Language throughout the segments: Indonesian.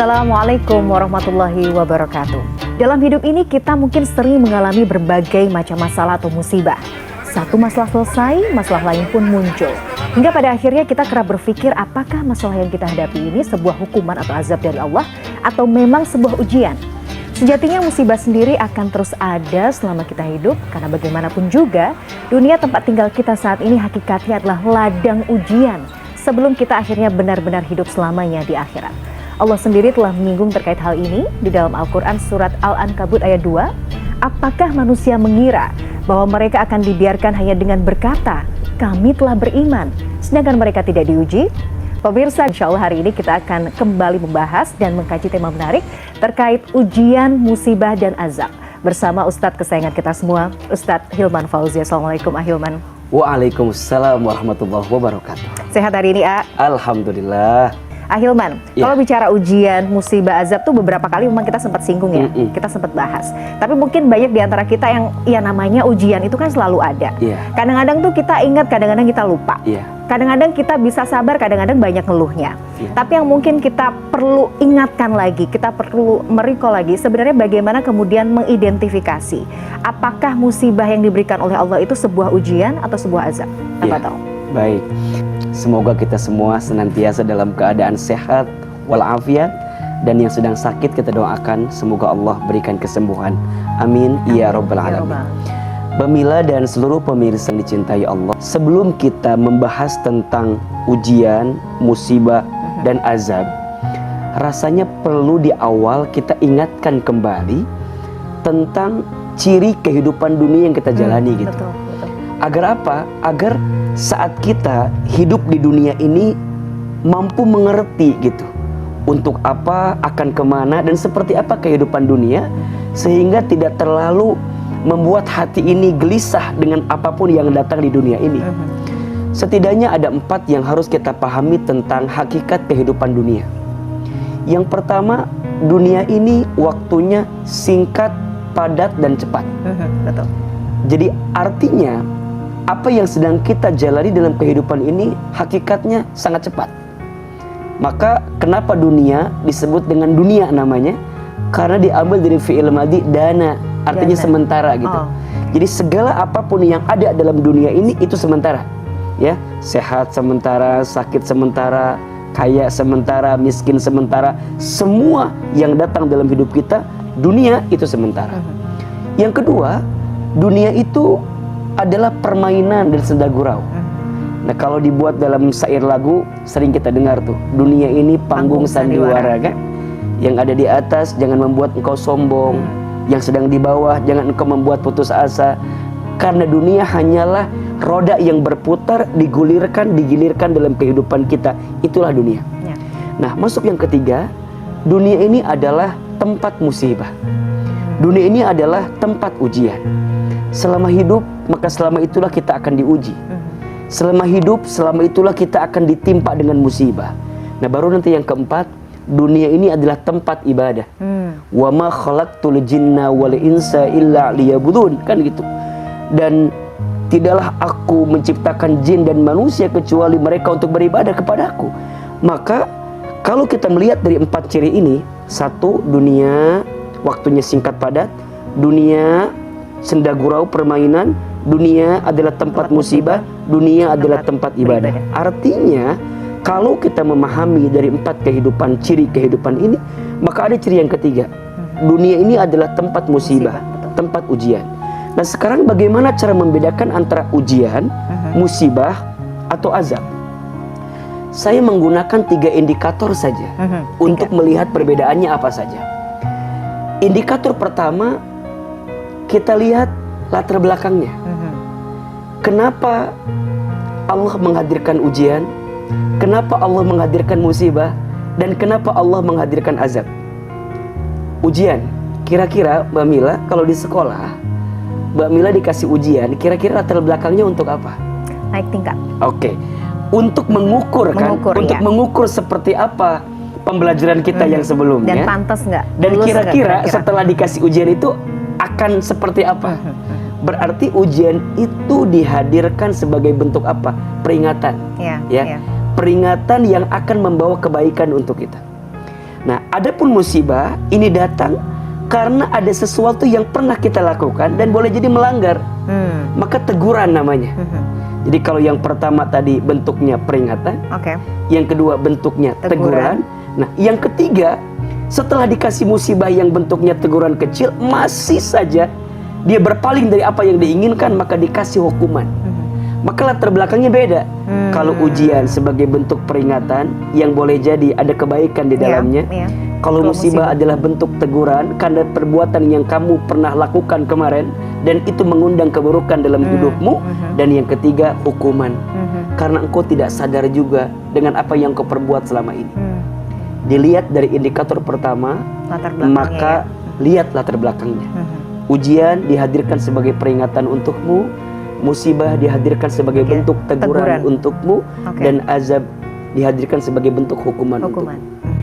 Assalamualaikum warahmatullahi wabarakatuh. Dalam hidup ini kita mungkin sering mengalami berbagai macam masalah atau musibah. Satu masalah selesai, masalah lain pun muncul. Hingga pada akhirnya kita kerap berpikir apakah masalah yang kita hadapi ini sebuah hukuman atau azab dari Allah atau memang sebuah ujian. Sejatinya musibah sendiri akan terus ada selama kita hidup, karena bagaimanapun juga dunia tempat tinggal kita saat ini hakikatnya adalah ladang ujian sebelum kita akhirnya benar-benar hidup selamanya di akhirat. Allah sendiri telah menyinggung terkait hal ini di dalam Al-Quran surat Al-Ankabut ayat 2. Apakah manusia mengira bahwa mereka akan dibiarkan hanya dengan berkata, kami telah beriman, sedangkan mereka tidak diuji? Pemirsa, insya Allah hari ini kita akan kembali membahas dan mengkaji tema menarik terkait ujian, musibah, dan azab bersama Ustadz kesayangan kita semua, Ustadz Hilman Fauzi. Assalamualaikum Ahilman. Waalaikumsalam warahmatullahi wabarakatuh. Sehat hari ini, A? Alhamdulillah. Ahilman, kalau bicara ujian, musibah, azab tuh beberapa kali memang kita sempat singgung ya, kita sempat bahas. Tapi mungkin banyak di antara kita yang ya namanya ujian itu kan selalu ada. Kadang-kadang tuh kita ingat, kadang-kadang kita lupa. Kadang-kadang kita bisa sabar, kadang-kadang banyak ngeluhnya. Tapi yang mungkin kita perlu ingatkan lagi, kita perlu merecall lagi, sebenarnya bagaimana kemudian mengidentifikasi apakah musibah yang diberikan oleh Allah itu sebuah ujian atau sebuah azab. Apa tahu? Baik. Semoga kita semua senantiasa dalam keadaan sehat walafiat, dan yang sedang sakit kita doakan semoga Allah berikan kesembuhan. Amin ya rabbal alamin. Bamila dan seluruh pemirsa yang dicintai Allah, sebelum kita membahas tentang ujian, musibah dan azab, rasanya perlu di awal kita ingatkan kembali tentang ciri kehidupan dunia yang kita jalani gitu. Betul. Agar apa? Agar saat kita hidup di dunia ini mampu mengerti gitu, untuk apa, akan kemana, dan seperti apa kehidupan dunia, sehingga tidak terlalu membuat hati ini gelisah dengan apapun yang datang di dunia ini. Setidaknya ada 4 yang harus kita pahami tentang hakikat kehidupan dunia. Yang pertama, dunia ini waktunya singkat, padat, dan cepat. Betul. Jadi artinya apa yang sedang kita jalani dalam kehidupan ini hakikatnya sangat cepat. Maka kenapa dunia disebut dengan dunia namanya? Karena diambil dari fi'il madhi dana, artinya sementara gitu. Jadi segala apapun yang ada dalam dunia ini itu sementara. Ya, sehat sementara, sakit sementara, kaya sementara, miskin sementara, semua yang datang dalam hidup kita, dunia itu sementara. Yang kedua, dunia itu adalah permainan dan senda gurau. Nah, kalau dibuat dalam syair lagu sering kita dengar tuh, dunia ini panggung sandiwara kan? Yang ada di atas jangan membuat engkau sombong, yang sedang di bawah jangan engkau membuat putus asa. Karena dunia hanyalah roda yang berputar, digilirkan dalam kehidupan kita. Itulah dunia. Nah, masuk yang ketiga, dunia ini adalah tempat musibah. Dunia ini adalah tempat ujian. Selama hidup, maka selama itulah kita akan diuji. Selama hidup, selama itulah kita akan ditimpa dengan musibah. Nah, baru nanti yang keempat, dunia ini adalah tempat ibadah. Wa ma khalaqtul jinna wal insa illa liya'budun, kan gitu. Dan tidaklah aku menciptakan jin dan manusia kecuali mereka untuk beribadah kepadaku. Maka kalau kita melihat dari 4 ciri ini, 1, dunia waktunya singkat padat, dunia senda gurau permainan, dunia adalah tempat musibah, dunia adalah tempat ibadah. Artinya kalau kita memahami dari 4 kehidupan, ciri kehidupan ini, maka ada ciri yang ketiga, dunia ini adalah tempat musibah, tempat ujian. Nah, sekarang bagaimana cara membedakan antara ujian, musibah, atau azab? Saya menggunakan 3 indikator saja untuk melihat perbedaannya apa saja. Indikator pertama, kita lihat latar belakangnya. Kenapa Allah menghadirkan ujian? Kenapa Allah menghadirkan musibah? Dan kenapa Allah menghadirkan azab? Ujian, kira-kira Mbak Mila kalau di sekolah, Mbak Mila dikasih ujian, kira-kira latar belakangnya untuk apa? Naik tingkat. Oke. Untuk mengukur kan? Untuk mengukur seperti apa pembelajaran kita yang sebelumnya. Dan pantas nggak? Dan kira-kira setelah dikasih ujian itu akan seperti apa? Berarti ujian itu dihadirkan sebagai bentuk apa? Peringatan. Peringatan yang akan membawa kebaikan untuk kita. Nah, adapun musibah ini datang karena ada sesuatu yang pernah kita lakukan dan boleh jadi melanggar. Maka teguran namanya. Jadi kalau yang pertama tadi bentuknya peringatan, yang kedua bentuknya teguran. Nah, yang ketiga, setelah dikasih musibah yang bentuknya teguran kecil, masih saja dia berpaling dari apa yang diinginkan, maka dikasih hukuman. Maka latar belakangnya beda. Kalau ujian sebagai bentuk peringatan yang boleh jadi ada kebaikan di dalamnya. Kalau musibah adalah bentuk teguran karena perbuatan yang kamu pernah lakukan kemarin dan itu mengundang keburukan dalam hidupmu. Dan yang ketiga, hukuman. Karena engkau tidak sadar juga dengan apa yang kau perbuat selama ini. Dilihat dari indikator pertama, maka lihat latar belakangnya. Ujian dihadirkan sebagai peringatan untukmu, musibah dihadirkan sebagai bentuk teguran untukmu, dan azab dihadirkan sebagai bentuk hukuman. Untukmu.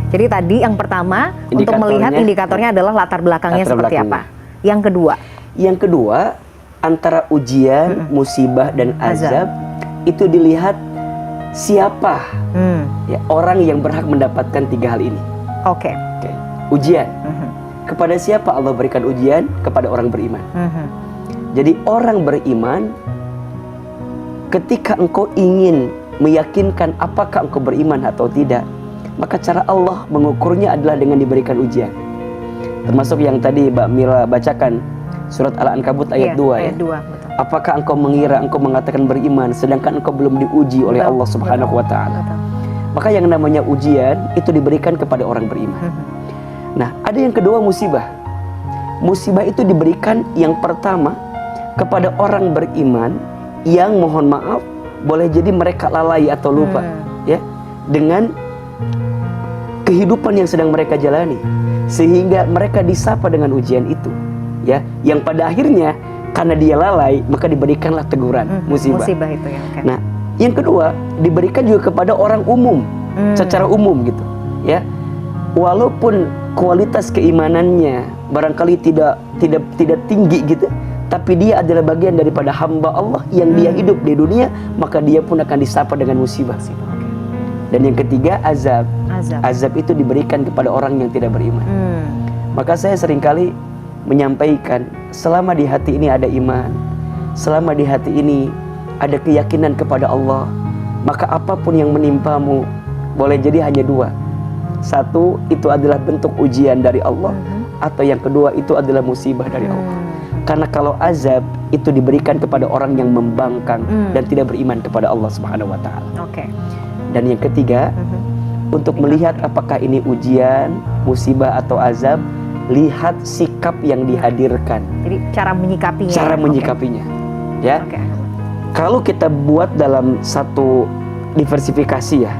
Jadi tadi yang pertama untuk melihat indikatornya adalah latar belakangnya seperti apa. Yang kedua, antara ujian, musibah dan azab itu dilihat siapa ya, orang yang berhak mendapatkan tiga hal ini. Ujian. Kepada siapa Allah berikan ujian? Kepada orang beriman. Jadi orang beriman, ketika engkau ingin meyakinkan apakah engkau beriman atau tidak, maka cara Allah mengukurnya adalah dengan diberikan ujian. Termasuk yang tadi Mbak Mila bacakan, surat Al-Ankabut ayat 2 ya. Apakah engkau mengira engkau mengatakan beriman sedangkan engkau belum diuji oleh Allah Subhanahu wa taala? Maka yang namanya ujian itu diberikan kepada orang beriman. Nah, ada yang kedua, musibah. Musibah itu diberikan yang pertama kepada orang beriman yang mohon maaf boleh jadi mereka lalai atau lupa ya dengan kehidupan yang sedang mereka jalani, sehingga mereka disapa dengan ujian itu ya, yang pada akhirnya karena dia lalai maka diberikanlah teguran, musibah itu ya. Nah, yang kedua diberikan juga kepada orang umum, secara umum gitu ya, walaupun kualitas keimanannya barangkali tidak tinggi gitu, tapi dia adalah bagian daripada hamba Allah yang dia hidup di dunia, maka dia pun akan disapa dengan musibah. Dan yang ketiga, azab. Azab itu diberikan kepada orang yang tidak beriman. Maka saya seringkali menyampaikan, selama di hati ini ada iman, selama di hati ini ada keyakinan kepada Allah, maka apapun yang menimpamu boleh jadi hanya dua. Satu, itu adalah bentuk ujian dari Allah, atau yang kedua itu adalah musibah dari Allah. Karena kalau azab itu diberikan kepada orang yang membangkang dan tidak beriman kepada Allah Subhanahu wa taala. Dan yang ketiga, untuk melihat apakah ini ujian, musibah atau azab, lihat sikap yang dihadirkan. Jadi cara menyikapinya. Cara menyikapinya. Ya. Kalau kita buat dalam satu diversifikasi ya.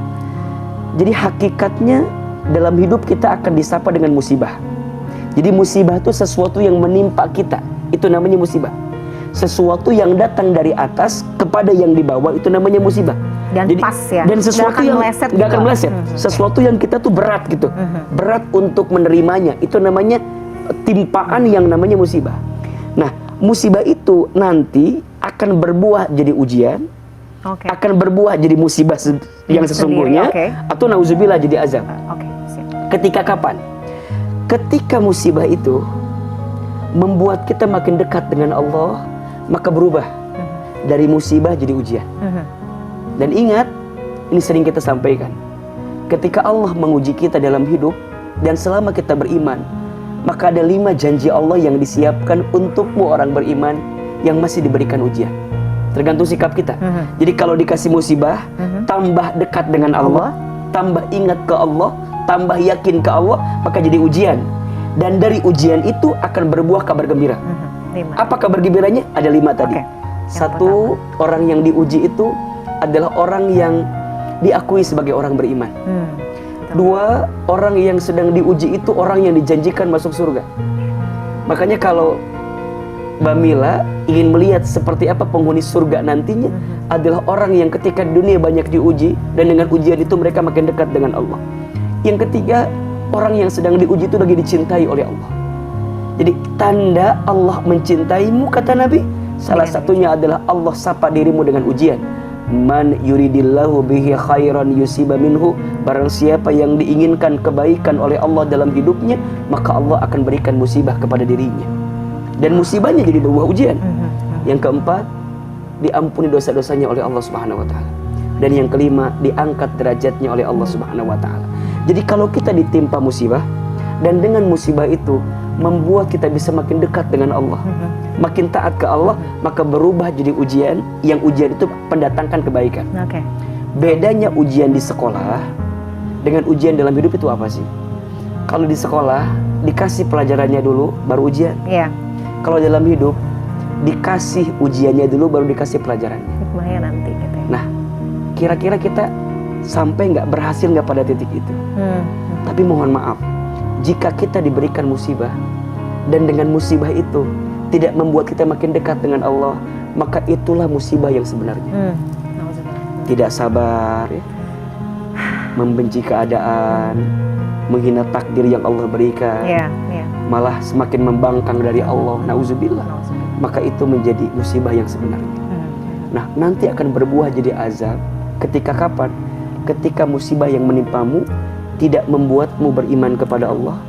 Jadi hakikatnya dalam hidup kita akan disapa dengan musibah. Jadi musibah itu sesuatu yang menimpa kita. Itu namanya musibah. Sesuatu yang datang dari atas kepada yang di bawah itu namanya musibah. Dan jadi, pas ya. Dan sesuatu yang nggak akan meleset. Sesuatu yang kita tuh berat gitu. Berat untuk menerimanya. Itu namanya timpaan yang namanya musibah. Nah, musibah itu nanti akan berbuah jadi ujian. Akan berbuah jadi musibah yang sesungguhnya. Atau nauzubillah jadi azab. Ketika kapan? Ketika musibah itu membuat kita makin dekat dengan Allah, maka berubah dari musibah jadi ujian. Dan ingat, ini sering kita sampaikan, ketika Allah menguji kita dalam hidup dan selama kita beriman, maka ada 5 janji Allah yang disiapkan untukmu orang beriman yang masih diberikan ujian. Tergantung sikap kita. Jadi kalau dikasih musibah, tambah dekat dengan Allah, tambah ingat ke Allah, tambah yakin ke Allah, maka jadi ujian. Dan dari ujian itu akan berbuah kabar gembira. Apa kabar gembiranya? Ada 5 tadi. Satu, orang yang diuji itu adalah orang yang diakui sebagai orang beriman. 2, orang yang sedang diuji itu orang yang dijanjikan masuk surga. Makanya kalau Mbak Mila ingin melihat seperti apa penghuni surga nantinya, adalah orang yang ketika di dunia banyak diuji dan dengan ujian itu mereka makin dekat dengan Allah. Yang ketiga, orang yang sedang diuji itu lagi dicintai oleh Allah. Jadi tanda Allah mencintaimu, kata Nabi, salah satunya adalah Allah sapa dirimu dengan ujian. Man yuridillahu bihi khairan yusiba minhu. Barang siapa yang diinginkan kebaikan oleh Allah dalam hidupnya, maka Allah akan berikan musibah kepada dirinya. Dan musibahnya jadi berbuah ujian. Yang keempat, diampuni dosa-dosanya oleh Allah Subhanahu wa taala. Dan yang kelima, diangkat derajatnya oleh Allah Subhanahu wa taala. Jadi kalau kita ditimpa musibah, dan dengan musibah itu membuat kita bisa makin dekat dengan Allah, makin taat ke Allah, maka berubah jadi ujian. Yang ujian itu mendatangkan kebaikan. Bedanya ujian di sekolah dengan ujian dalam hidup itu apa sih? Kalau di sekolah dikasih pelajarannya dulu baru ujian. Kalau dalam hidup dikasih ujiannya dulu baru dikasih pelajarannya. Hikmahnya nanti gitu ya. Nah, kira-kira kita sampai nggak, berhasil nggak pada titik itu? Tapi mohon maaf, jika kita diberikan musibah dan dengan musibah itu tidak membuat kita makin dekat dengan Allah, maka itulah musibah yang sebenarnya. Tidak sabar ya, membenci keadaan, menghina takdir yang Allah berikan, malah semakin membangkang dari Allah, nauzubillah. Maka itu menjadi musibah yang sebenarnya. Nah, nanti akan berbuah jadi azab ketika kapan? Ketika musibah yang menimpamu tidak membuatmu beriman kepada Allah,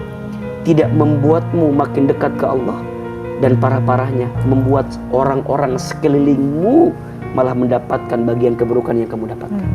tidak membuatmu makin dekat ke Allah, dan parah-parahnya membuat orang-orang sekelilingmu malah mendapatkan bagian keburukan yang kamu dapatkan.